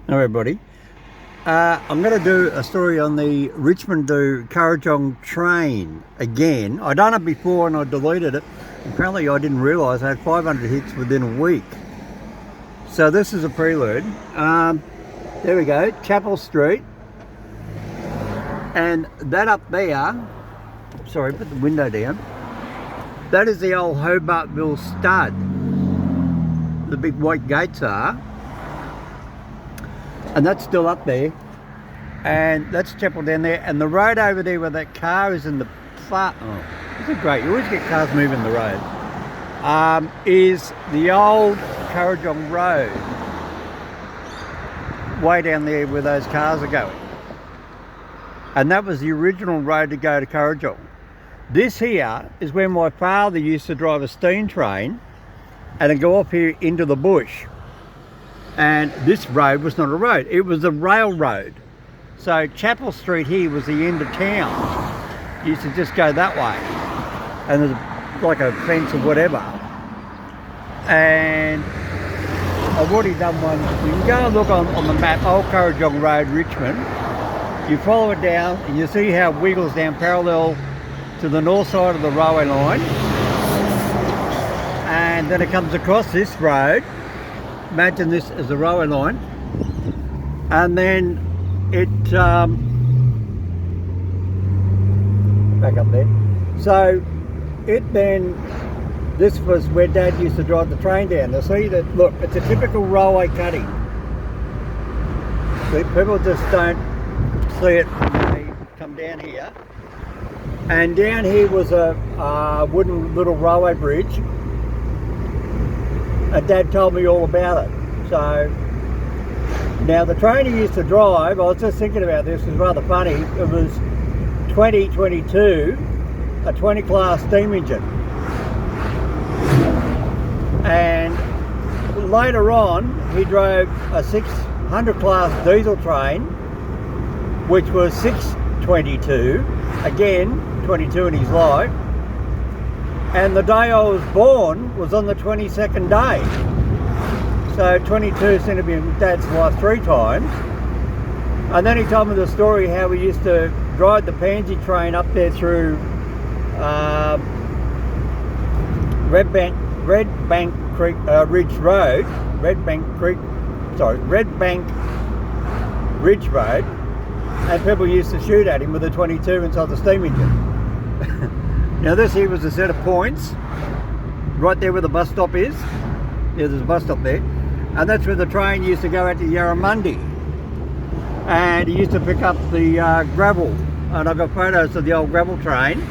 Hello everybody. I'm going to do a story on the Richmond to Kurrajong train again. I done it before and I deleted it. Apparently I didn't realise I had 500 hits within a week. So this is a prelude. There we go, Chapel Street. And that up there, sorry, put the window down. That is the old Hobartville stud. The big white gates are. And that's still up there, and that's Chapel down there, and the road over there where that car is in the far, this is great, you always get cars moving the road, is the old Kurrajong Road, way down there where those cars are going. And that was the original road to go to Kurrajong. This here is where my father used to drive a steam train and it'd go off here into the bush. And this road was not a road, it was a railroad. So Chapel Street here was the end of town. You used to just go that way. And there's like a fence or whatever. And I've already done one. You can go and look on the map, Old Kurrajong Road, Richmond. You follow it down and you see how it wiggles down parallel to the north side of the railway line. And then it comes across this road. Imagine this as a railway line, and then it back up there. So it then, this was where Dad used to drive the train down. Now see that, look, it's a typical railway cutting. See, people just don't see it when they come down here. And down here was a wooden little railway bridge. And Dad told me all about it. So now the train he used to drive, I was just thinking about this, it was rather funny. It was 2022, a 20 class steam engine. And later on he drove a 600 class diesel train, which was 622, again 22 in his life. And the day I was born was on the 22nd day. So 22 seemed to be in Dad's life 3 times. And then he told me the story how we used to drive the pansy train up there through Red Bank Ridge Road, Red Bank Ridge Road, and people used to shoot at him with a 22 inside the steam engine. Now this here was a set of points, right there where the bus stop is. Yeah, there's a bus stop there. And that's where the train used to go out to Yarramundi. And he used to pick up the gravel. And I've got photos of the old gravel train.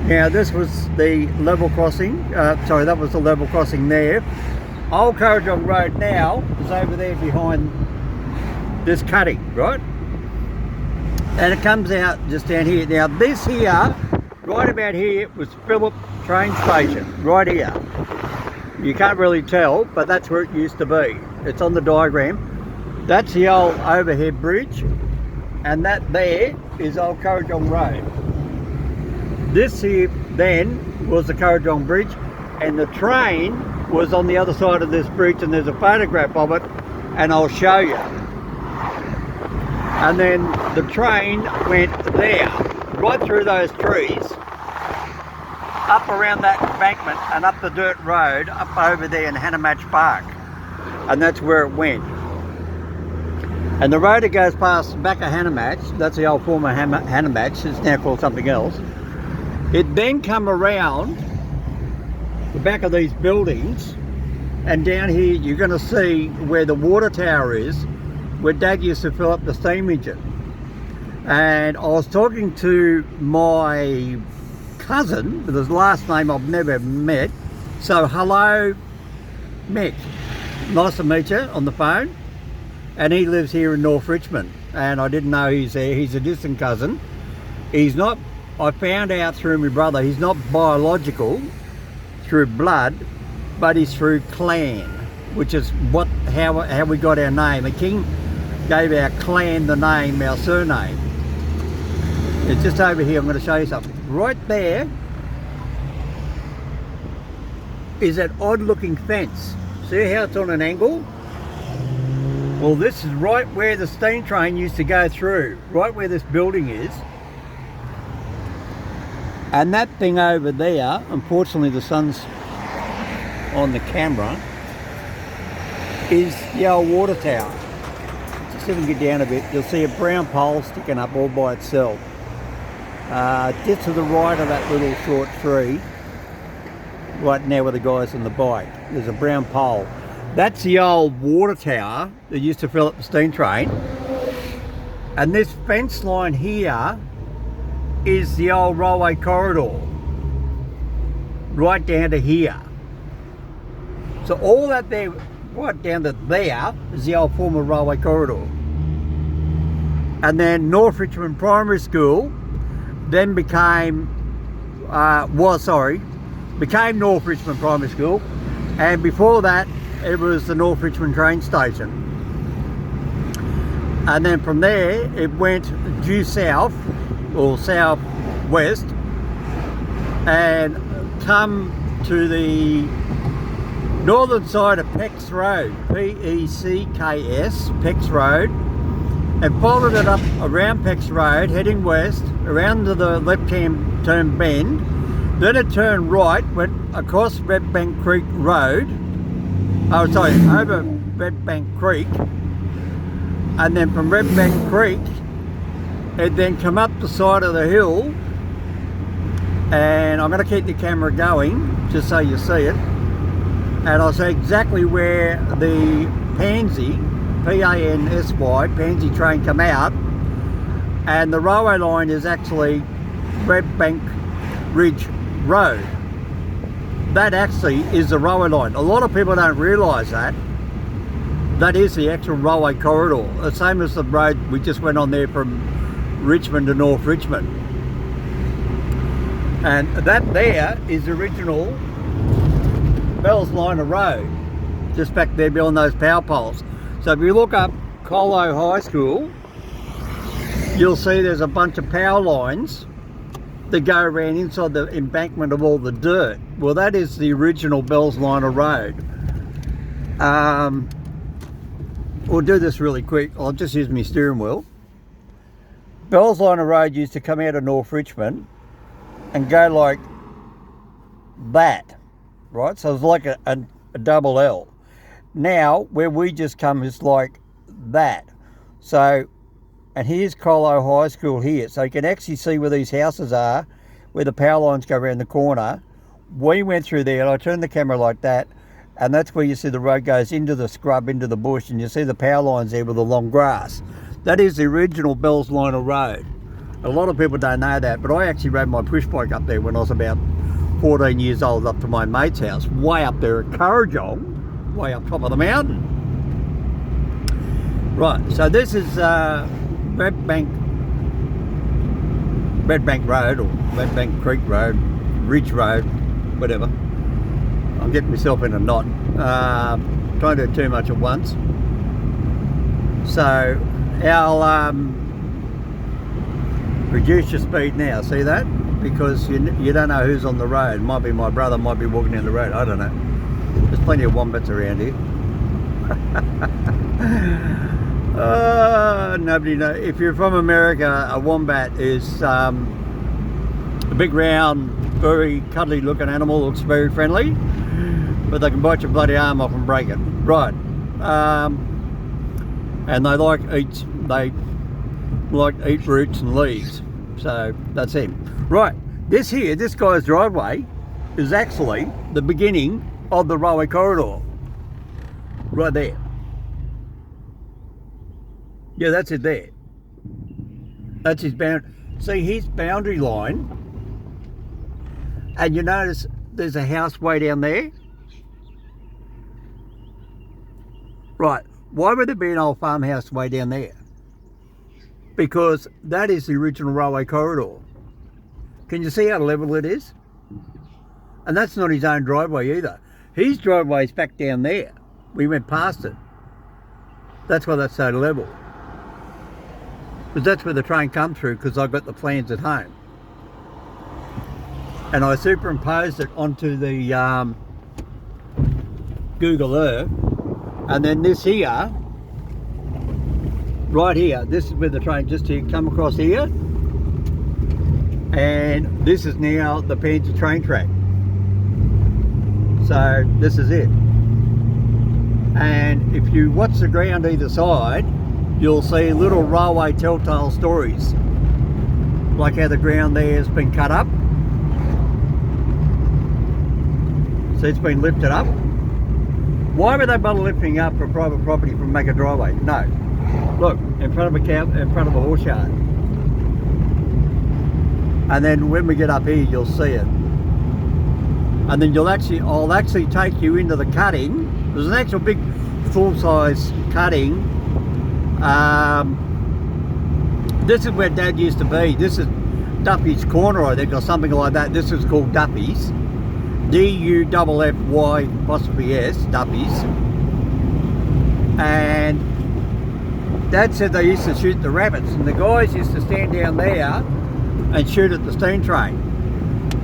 Now this was the level crossing, sorry, that was the level crossing there. Old Kurrajong Road now is over there behind this cutting, right? And it comes out just down here. Now this here, right about here, was Phillip train station, right here. You can't really tell, but that's where it used to be. It's on the diagram. That's the old overhead bridge, and that there is Old Kurrajong Road. This here then was the Kurrajong Bridge, and the train was on the other side of this bridge, and there's a photograph of it, and I'll show you. And then the train went there, right through those trees, up around that embankment and up the dirt road, up over there in Hannah Park. And that's where it went. And the road that goes past the back of Hannah, that's the old former Hannah, it's now called something else. It then come around the back of these buildings, and down here you're going to see where the water tower is, where Dad used to fill up the steam engine. And I was talking to my cousin with his last name I've never met. So hello, Mick. Nice to meet you on the phone. And he lives here in North Richmond. And I didn't know he's there. He's a distant cousin. He's not, I found out through my brother, he's not biological through blood, but he's through clan, which is how we got our name. The king gave our clan the name, our surname. It's just over here, I'm going to show you something. Right there is that odd looking fence. See how it's on an angle? Well, this is right where the steam train used to go through, right where this building is. And that thing over there, unfortunately the sun's on the camera, is the old water tower. Just if we get down a bit, you'll see a brown pole sticking up all by itself. Just to the right of that little short tree, right now where the guy's on the bike, there's a brown pole. That's the old water tower that used to fill up the steam train. And this fence line here is the old railway corridor, right down to here. So all that there, right down to there, is the old former railway corridor. And then North Richmond Primary School then became North Richmond Primary School, and before that it was the North Richmond train station. And then from there it went due south, or southwest, and come to the northern side of Pecks Road, P-E-C-K-S, Pecks Road, and followed it up around Pecks Road, heading west, around to the left-hand turn bend. Then it turned right, went across Red Bank Creek Road, over Red Bank Creek, and then from Red Bank Creek, it then come up the side of the hill, and I'm going to keep the camera going, just so you see it, and I'll say exactly where the Pansy, P-A-N-S-Y, Pansy train come out, and the railway line is actually Red Bank Ridge Road. That actually is the railway line. A lot of people don't realise that. That is the actual railway corridor, the same as the road we just went on there from Richmond to North Richmond. And that there is the original Bells Line of Road, just back there beyond those power poles. So if you look up Colo High School, you'll see there's a bunch of power lines that go around inside the embankment of all the dirt. Well, that is the original Bells Line of Road. We'll do this really quick. I'll just use my steering wheel. Bells Line of Road used to come out of North Richmond and go like that, right? So it's like a double L. Now, where we just come is like that. So, and here's Colo High School here. So you can actually see where these houses are, where the power lines go around the corner. We went through there, and I turned the camera like that, and that's where you see the road goes into the scrub, into the bush, and you see the power lines there with the long grass. That is the original Bells Line of Road. A lot of people don't know that, but I actually rode my push bike up there when I was about 14 years old, up to my mate's house, way up there at Kurrajong, way up top of the mountain. Right, so this is Red Bank Road, or Red Bank Creek Road, Ridge Road, whatever. I'm getting myself in a knot, trying to do too much at once. So I'll reduce your speed now, see that? Because you don't know who's on the road. Might be my brother, might be walking down the road, I don't know. There's plenty of wombats around here. Nobody knows. If you're from America, a wombat is a big round, very cuddly looking animal, looks very friendly, but they can bite your bloody arm off and break it. Right. And they like eat roots and leaves. So that's him. Right. This guy's driveway is actually the beginning of the railway corridor. Right there. Yeah, that's it there. That's his boundary. See his boundary line, and you notice there's a house way down there. Right, why would there be an old farmhouse way down there? Because that is the original railway corridor. Can you see how level it is? And that's not his own driveway either. His driveway's back down there. We went past it. That's why that's so level. Because that's where the train come through, because I got the plans at home. And I superimposed it onto the Google Earth. And then this here right here, this is where the train just here come across here, and this is now the Pansy train track. So this is it. And if you watch the ground either side, you'll see little railway telltale stories, like how the ground there has been cut up. So it's been lifted up. Why would they bother lifting up for private property from make a driveway? No. Look, in front of a cow, in front of a horse yard. And then when we get up here, you'll see it. And then I'll actually take you into the cutting. There's an actual big full-size cutting. This is where Dad used to be. This is Duffy's Corner, I think, or something like that. This is called Duffy's. D-U-F-F-Y-S, Duffy's. And Dad said they used to shoot the rabbits, and the guys used to stand down there and shoot at the steam train,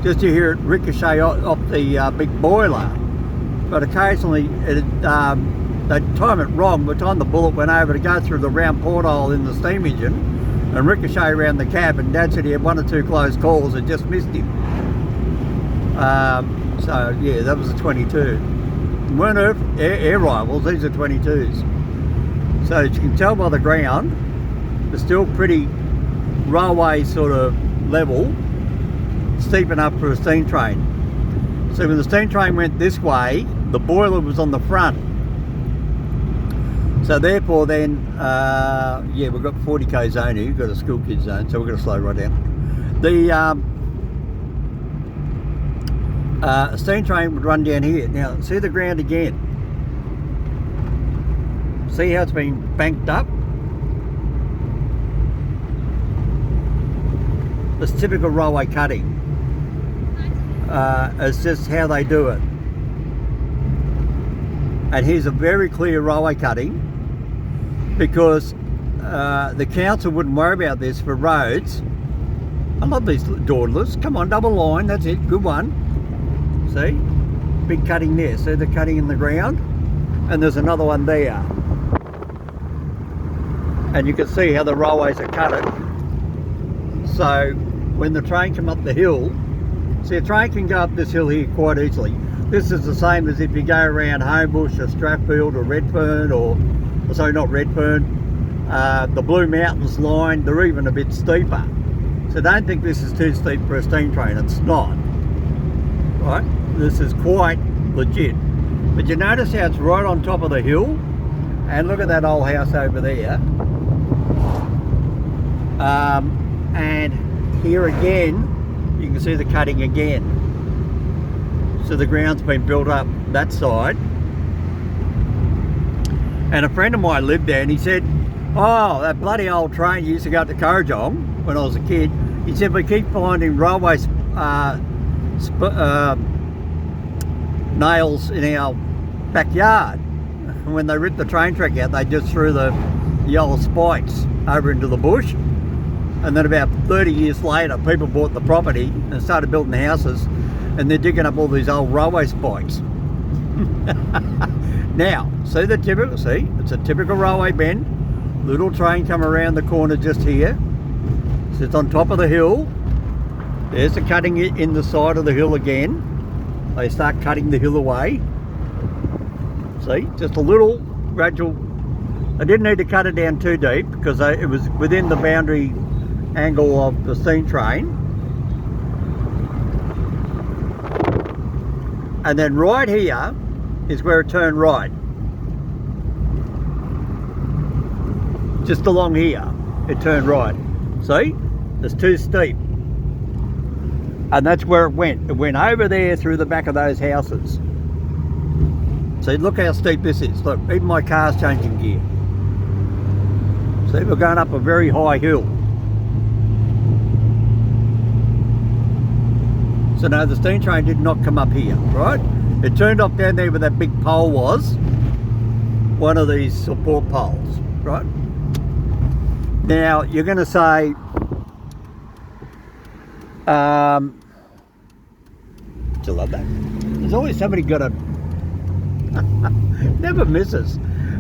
just to hear it ricochet off the big boiler. But occasionally they'd time it wrong. By the time the bullet went over to go through the round porthole in the steam engine and ricochet around the cab, and Dad said he had 1 or 2 close calls and just missed him. So yeah, that was a 22. Weren't air rifles, these are 22s. So as you can tell by the ground, they're still pretty railway sort of level, steep enough for a steam train. So when the steam train went this way, the boiler was on the front. So therefore then, yeah, we've got 40k zone here, we've got a school kids zone, so we're going to slow right down. The steam train would run down here. Now, see the ground again. See how it's been banked up? It's typical railway cutting. It's just how they do it. And here's a very clear railway cutting, because the council wouldn't worry about this for roads. I love these dawdlers. Come on, double line, that's it, good one. See? Big cutting there. See the cutting in the ground? And there's another one there. And you can see how the railways are cut it. So when the train come up the hill, see, a train can go up this hill here quite easily. This is the same as if you go around Homebush or Strathfield or Redfern, or sorry, not Redfern, the Blue Mountains line, they're even a bit steeper. So don't think this is too steep for a steam train, it's not. Right? This is quite legit. But you notice how it's right on top of the hill? And look at that old house over there. And here again, you can see the cutting again. So the ground's been built up that side. And a friend of mine lived there, and he said, oh, that bloody old train used to go up to Kurrajong when I was a kid. He said, we keep finding railway nails in our backyard. And when they ripped the train track out, they just threw the old spikes over into the bush. And then about 30 years later, people bought the property and started building houses, and they're digging up all these old railway spikes. Now, see the typical, see, it's a typical railway bend. Little train come around the corner just here. Sits on top of the hill. There's the cutting in the side of the hill again. They start cutting the hill away. See, just a little gradual. They didn't need to cut it down too deep, because it was within the boundary angle of the steam train. And then right here is where it turned right. Just along here, it turned right. See? It's too steep. And that's where it went. It went over there through the back of those houses. See, look how steep this is. Look, even my car's changing gear. See, we're going up a very high hill. So no, the steam train did not come up here, right? It turned off down there where that big pole was. One of these support poles, right? Now, you're going to say, do you love that? There's always somebody got a, never misses.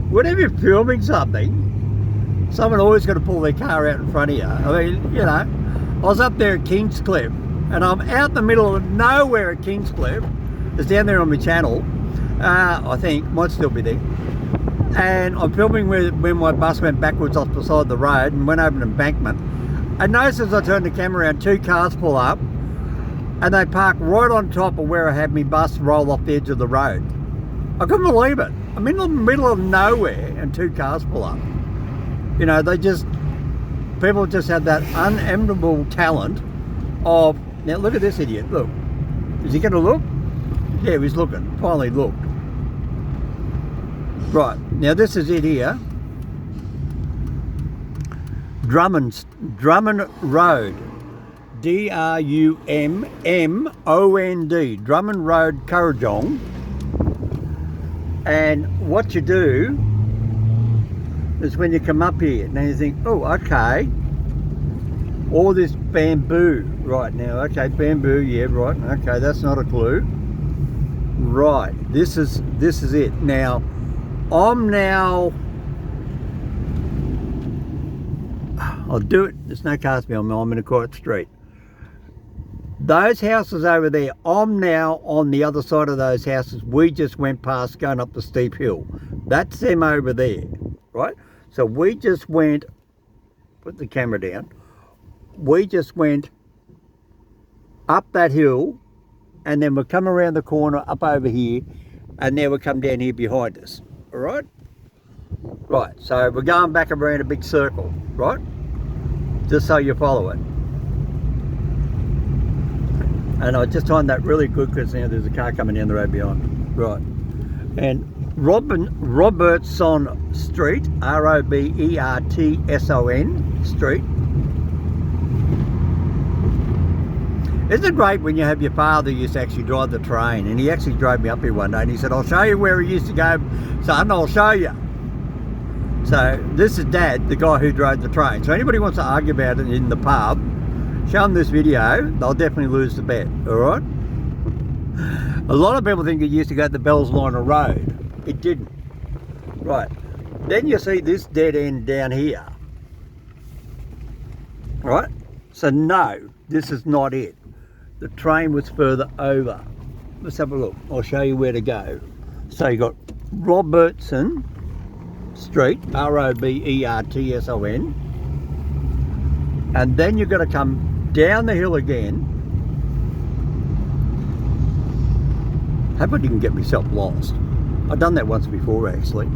Whenever you're filming something, Someone always got to pull their car out in front of you. I mean, you know, I was up there at Kingscliff, and I'm out in the middle of nowhere at Kingscliff. It's down there on my channel, I think, might still be there. And I'm filming when my bus went backwards off the side of the road and went over an embankment. And notice as I turned the camera around, 2 cars pull up, and they park right on top of where I had my bus roll off the edge of the road. I couldn't believe it. I'm in the middle of nowhere and 2 cars pull up. You know, people just have that unenviable talent of, now look at this idiot, look. Is he going to look? Yeah, he's looking, finally looked. Right, now this is it here. Drummond Road. D-R-U-M-M-O-N-D. Drummond Road, Kurrajong. And what you do is when you come up here, now you think, oh, okay. All this bamboo. Right, now, okay, bamboo, yeah, right. Okay, that's not a clue. Right, this is it. Now, I'll do it. There's no cars behind me. I'm in a quiet street. Those houses over there, I'm now on the other side of those houses we just went past going up the steep hill. That's them over there, right? So we just went, put the camera down, we just went up that hill, and then we'll come around the corner up over here, and now we'll come down here behind us, all right? Right, so we're going back around a big circle, right? Just so you follow it. And I just timed that really good because now there's a car coming down the road behind. Right. And Robertson Street, R-O-B-E-R-T-S-O-N Street. Isn't it great when you have your father used to actually drive the train, and he actually drove me up here one day and he said, I'll show you where he used to go, son, I'll show you. So this is Dad, the guy who drove the train. So anybody wants to argue about it in the pub, show them this video, they'll definitely lose the bet, all right? A lot of people think it used to go to the Bells Liner Road. It didn't. Right, then you see this dead end down here. Right, so no, this is not it. The train was further over. Let's have a look, I'll show you where to go. So you got Robertson Street, R-O-B-E-R-T-S-O-N, and then you've got to come down the hill again. Hope I didn't get myself lost. I've done that once before actually.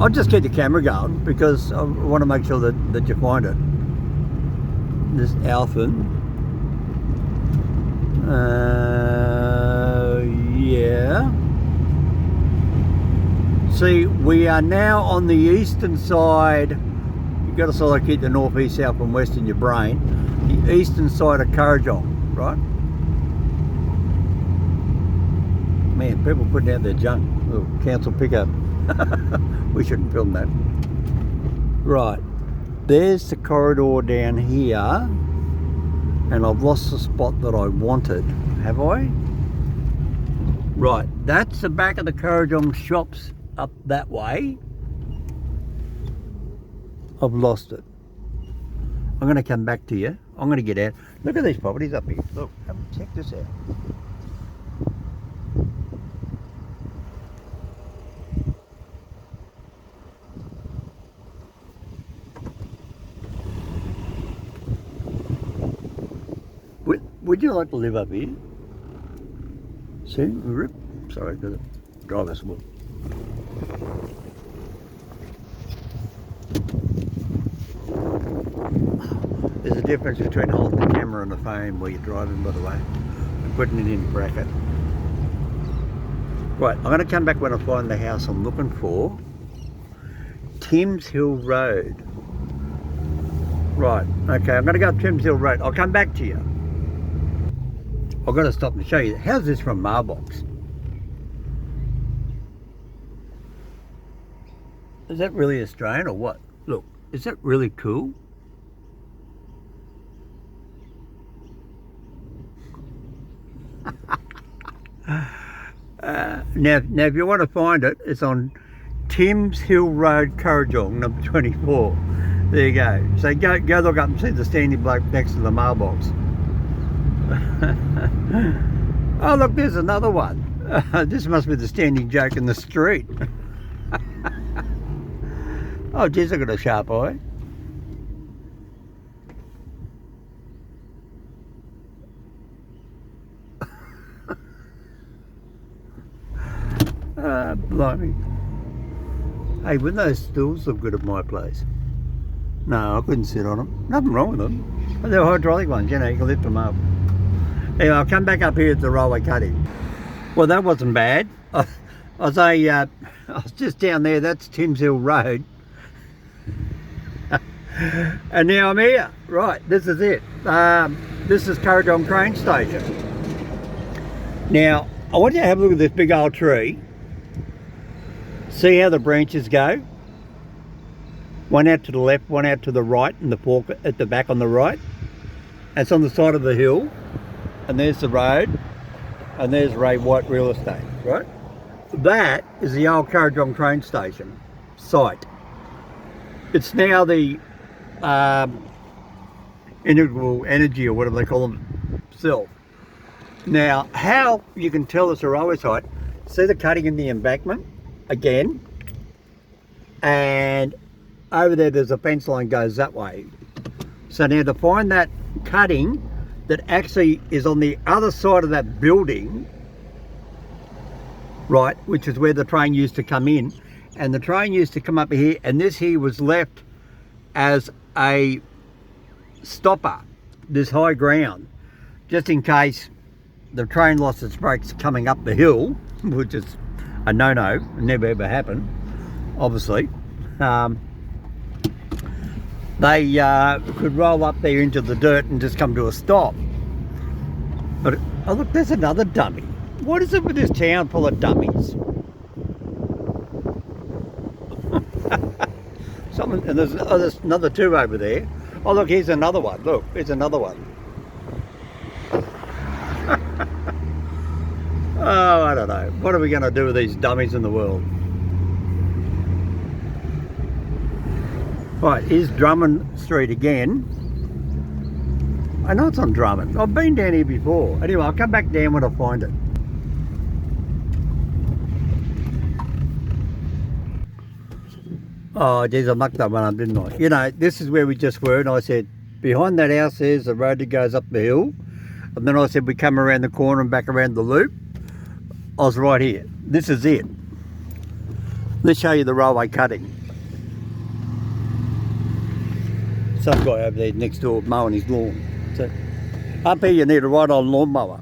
I'll just keep the camera going because I want to make sure that you find it. This Alphen. Yeah. See, we are now on the eastern side. You've got to sort of keep the north, east, south and west in your brain. The eastern side of Kurrajong, right? Man, people putting out their junk. Little council pickup. We shouldn't film that. Right, there's the corridor down here. And I've lost the spot that I wanted, have I? Right, that's the back of the Kurrajong shops up that way. I've lost it. I'm going to come back to you. I'm going to get out. Look at these properties up here. Look, check this out. Would you like to live up here? See, rip. Sorry, got to drive us well. There's a difference between holding the camera and the phone while you're driving, by the way, and putting it in bracket. Right, I'm going to come back when I find the house I'm looking for. Timms Hill Road. Right, okay, I'm going to go up Timms Hill Road. I'll come back to you. I've got to stop and show you. How's this from Mailbox? Is that really Australian or what? Look, is that really cool? Now if you want to find it, it's on Timms Hill Road, Kurrajong, number 24. There you go. So go look up and see the standing bloke next to the mailbox. Oh look, there's another one. This must be the standing joke in the street. Oh geez, I got a sharp eye. Blimey. Hey, wouldn't those stools look good at my place? No, I couldn't sit on them. Nothing wrong with them. But they're hydraulic ones, you know, you can lift them up. Anyway, I'll come back up here at the railway cutting. Well, that wasn't bad. I was just down there, that's Timms Hill Road. And now I'm here. Right, this is it. This is Kurrajong train station. Now, I want you to have a look at this big old tree. See how the branches go? One out to the left, one out to the right, and the fork at the back on the right. It's on the side of the hill. And there's the road. And there's Ray White Real Estate, right? That is the old Kurrajong train station site. It's now the integral energy, or whatever they call themselves. Now, how you can tell it's a railway site, see the cutting in the embankment again, and over there's a fence line goes that way. So now to find that cutting that actually is on the other side of that building, right, which is where the train used to come in, and the train used to come up here, and this here was left as a stopper, this high ground, just in case the train lost its brakes coming up the hill, which is a no-no, never ever happened, obviously. They could roll up there into the dirt and just come to a stop. But, oh look, there's another dummy. What is it with this town full of dummies? And there's another two over there. Oh look, here's another one. Look, here's another one. Oh, I don't know. What are we going to do with these dummies in the world? Right, here's Drummond Street again. I know it's on Drummond. I've been down here before. Anyway, I'll come back down when I find it. Oh, geez, I mucked that one up, didn't I? You know, this is where we just were, and I said, behind that house there's the road that goes up the hill. And then I said we come around the corner and back around the loop. I was right here. This is it. Let's show you the railway cutting. Some guy over there next door mowing his lawn. So up here you need a right-on lawnmower.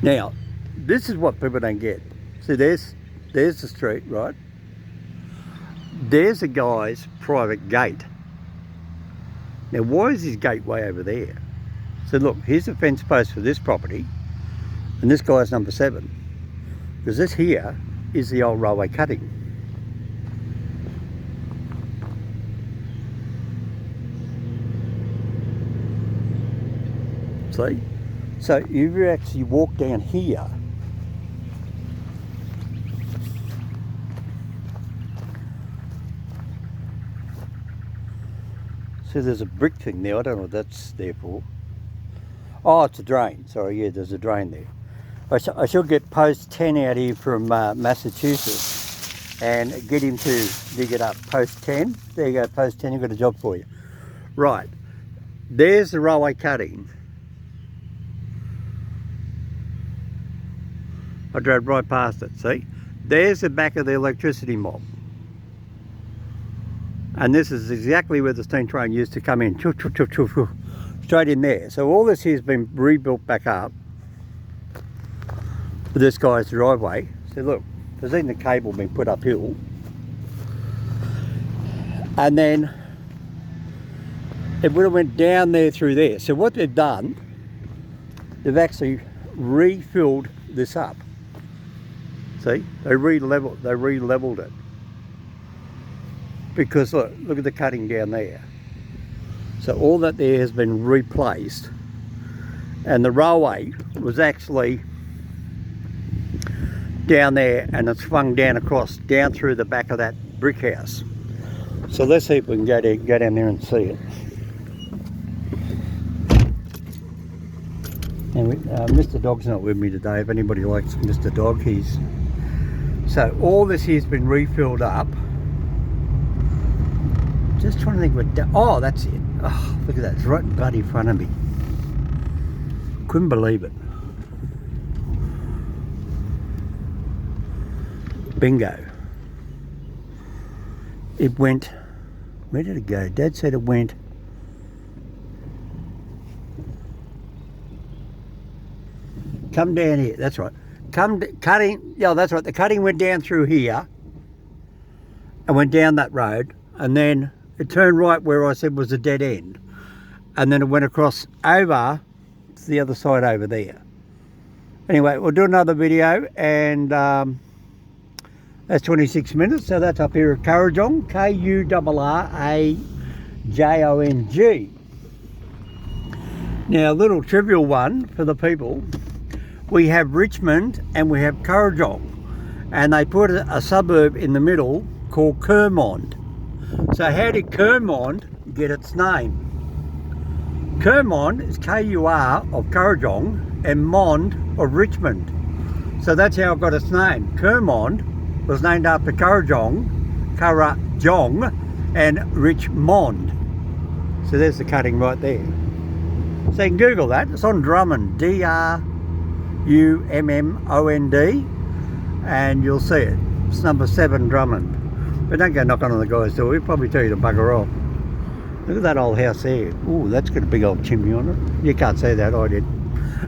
Now, this is what people don't get. See, there's the street, right? There's a guy's private gate. Now, why is his gate way over there? So look, here's the fence post for this property, and this guy's number 7. Because this here is the old railway cutting. See? So you actually walk down here, so there's a brick thing there. I don't know what that's there for. Oh, it's a drain. Sorry, yeah, there's a drain there. I should get post 10 out here from Massachusetts and get him to dig it up. Post 10. There you go, post 10. You've got a job for you. Right. There's the railway cutting. I drove right past it, see? There's the back of the electricity mob. And this is exactly where the steam train used to come in. Straight in there. So all this here has been rebuilt back up for this guy's driveway. So look, there's even the cable being put uphill. And then it would have went down there through there. So what they've done, they've actually refilled this up. See, they re-leveled it. Because look at the cutting down there. So all that there has been replaced, and the railway was actually down there, and it swung down across, down through the back of that brick house. So let's see if we can go down there and see it. And Mr. Dog's not with me today. If anybody likes Mr. Dog, so all this here's been refilled up. Just trying to think what, oh, that's it. Oh, look at that, it's right in bloody front of me. Couldn't believe it. Bingo. It went, where did it go? Dad said it went, come down here, that's right. Cutting, yeah, that's right, the cutting went down through here and went down that road, and then it turned right where I said was a dead end. And then it went across over to the other side over there. Anyway, we'll do another video, and that's 26 minutes, so that's up here at Kurrajong, Kurrajong. Now, a little trivial one for the people. We have Richmond and we have Kurrajong, and they put a suburb in the middle called Richmond. So how did Richmond get its name? Richmond is K-U-R of Kurrajong and Mond of Richmond. So that's how it got its name. Richmond was named after Kurrajong and Richmond. So there's the cutting right there. So you can Google that. It's on Drummond, D-R-U-M-M-O-N-D, and you'll see it. It's number 7 Drummond. But don't go knocking on the guy's door. He'll probably tell you to bugger off. Look at that old house there. Ooh, that's got a big old chimney on it. You can't see that, I did.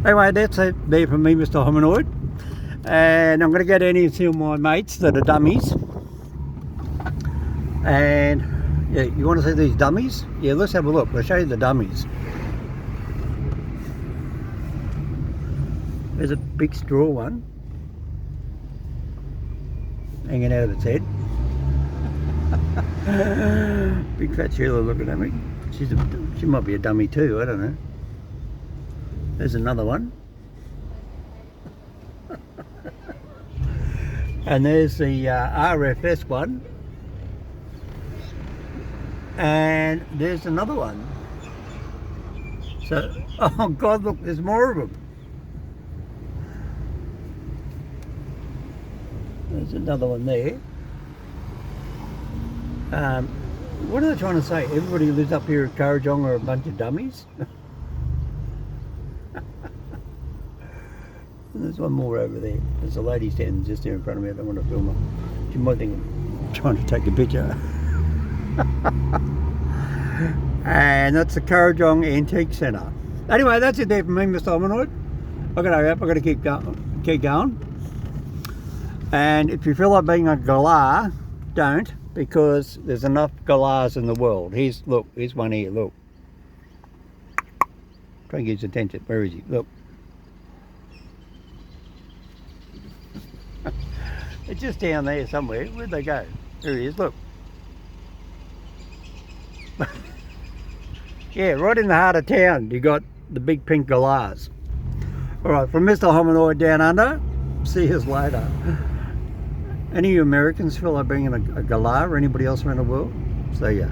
Anyway, that's it there for me, Mr. Hominoid. And I'm going to go down here and see all my mates that are dummies. And yeah, you want to see these dummies? Yeah, let's have a look. I'll show you the dummies. There's a big straw one hanging out of its head. Big fat Sheila looking at me. She might be a dummy too, I don't know. There's another one. And there's the RFS one. And there's another one. So, oh God, look, there's more of them. There's another one there. What are they trying to say? Everybody who lives up here at Kurrajong are a bunch of dummies? There's one more over there. There's a lady standing just there in front of me. I don't want to film her. She might think I'm trying to take a picture. And that's the Kurrajong Antique Centre. Anyway, that's it there for me, Mr. Hominoid. I've got to hurry up. I've got to keep going. And if you feel like being a galah, don't, because there's enough galahs in the world. Here's one here, look. Try and get his attention. Where is he? Look. It's just down there somewhere. Where'd they go? There he is, look. Yeah, right in the heart of town, you got the big pink galahs. Alright, from Mr. Hominoid down under, see you later. Any of you Americans feel like being a galah or anybody else around the world? See ya.